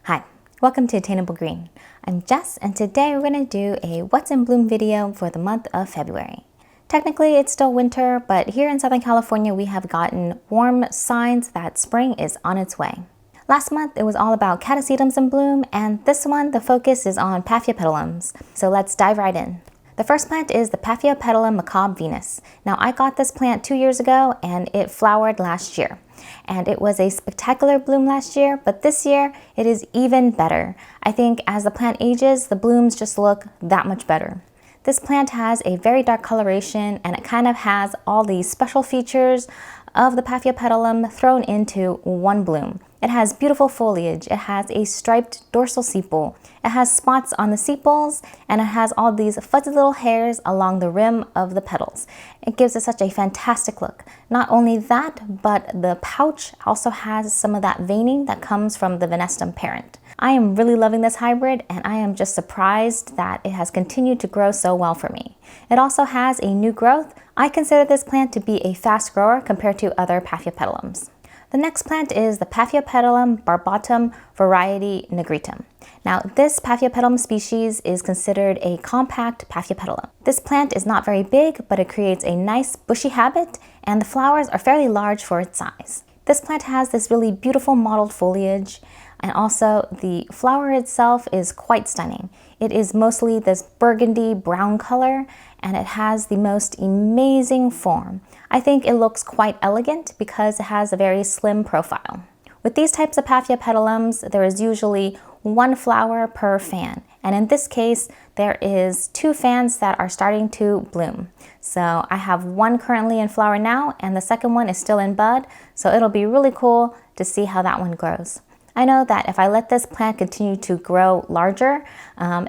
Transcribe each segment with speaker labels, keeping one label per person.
Speaker 1: Hi, welcome to Attainable Green. I'm Jess, and today we're going to do a What's in Bloom video for the month of February. Technically, it's still winter, but here in Southern California, we have gotten warm signs that spring is on its way. Last month, it was all about catasetums in bloom, and this one, the focus is on Paphiopedilums. So let's dive right in. The first plant is the Paphiopedilum Macabre Venus. Now, I got this plant 2 years ago, and it flowered last year. And it was a spectacular bloom last year, but this year it is even better. I think as the plant ages, the blooms just look that much better. This plant has a very dark coloration, and it kind of has all these special features of the Paphiopedilum thrown into one bloom. It has beautiful foliage, it has a striped dorsal sepal, it has spots on the sepals, and it has all these fuzzy little hairs along the rim of the petals. It gives it such a fantastic look. Not only that, but the pouch also has some of that veining that comes from the venestum parent. I am really loving this hybrid, and I am just surprised that it has continued to grow so well for me. It also has a new growth. I consider this plant to be a fast grower compared to other Paphiopedilums. The next plant is the Paphiopedilum barbatum variety nigritum. Now, this Paphiopedilum species is considered a compact Paphiopedilum. This plant is not very big, but it creates a nice bushy habit, and the flowers are fairly large for its size. This plant has this really beautiful mottled foliage, and also the flower itself is quite stunning. It is mostly this burgundy brown color, and it has the most amazing form. I think it looks quite elegant because it has a very slim profile. With these types of Paphiopedilums, there is usually one flower per fan, and in this case, there is 2 fans that are starting to bloom. So I have one currently in flower now, and the second one is still in bud, so it'll be really cool to see how that one grows. I know that if I let this plant continue to grow larger,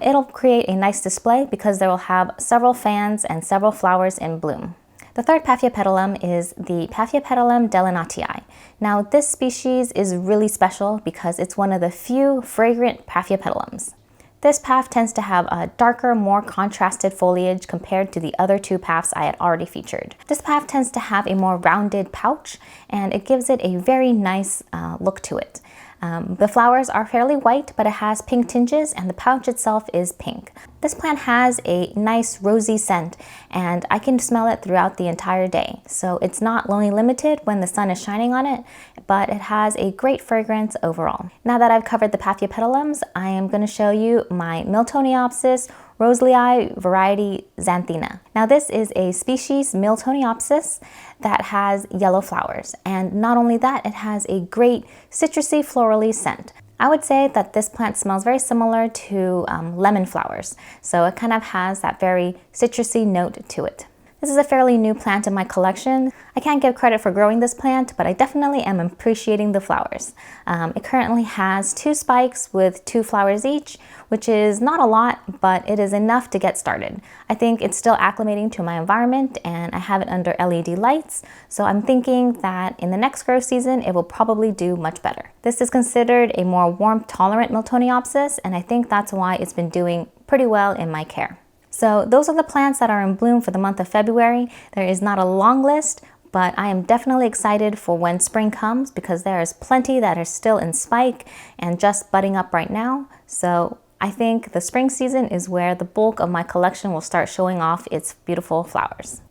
Speaker 1: it'll create a nice display because they will have several fans and several flowers in bloom. The third Paphiopedilum is the Paphiopedilum delinatii. Now, this species is really special because it's one of the few fragrant Paphiopedilums. This path tends to have a darker, more contrasted foliage compared to the other 2 paths I had already featured. This path tends to have a more rounded pouch, and it gives it a very nice look to it. The flowers are fairly white, but it has pink tinges, and the pouch itself is pink. This plant has a nice rosy scent, and I can smell it throughout the entire day. So it's not only limited when the sun is shining on it, but it has a great fragrance overall. Now that I've covered the Paphiopedilums, I am going to show you my Miltoniopsis roezlii variety xanthina. Now, this is a species Miltoniopsis that has yellow flowers, and not only that, it has a great citrusy florally scent. I would say that this plant smells very similar to lemon flowers, so it kind of has that very citrusy note to it. This is a fairly new plant in my collection. I can't give credit for growing this plant, but I definitely am appreciating the flowers. It currently has 2 spikes with 2 flowers each, which is not a lot, but it is enough to get started. I think it's still acclimating to my environment, and I have it under LED lights, so I'm thinking that in the next grow season, it will probably do much better. This is considered a more warmth-tolerant Miltoniopsis, and I think that's why it's been doing pretty well in my care. So those are the plants that are in bloom for the month of February. There is not a long list, but I am definitely excited for when spring comes because there is plenty that are still in spike and just budding up right now. So I think the spring season is where the bulk of my collection will start showing off its beautiful flowers.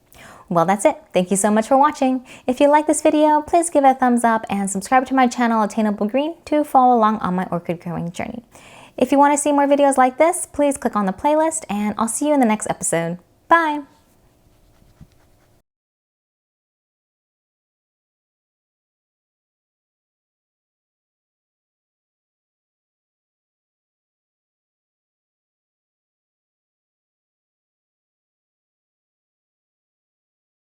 Speaker 1: Well, that's it. Thank you so much for watching. If you like this video, please give it a thumbs up and subscribe to my channel, Attainable Green, to follow along on my orchid growing journey. If you want to see more videos like this, please click on the playlist, and I'll see you in the next episode. Bye!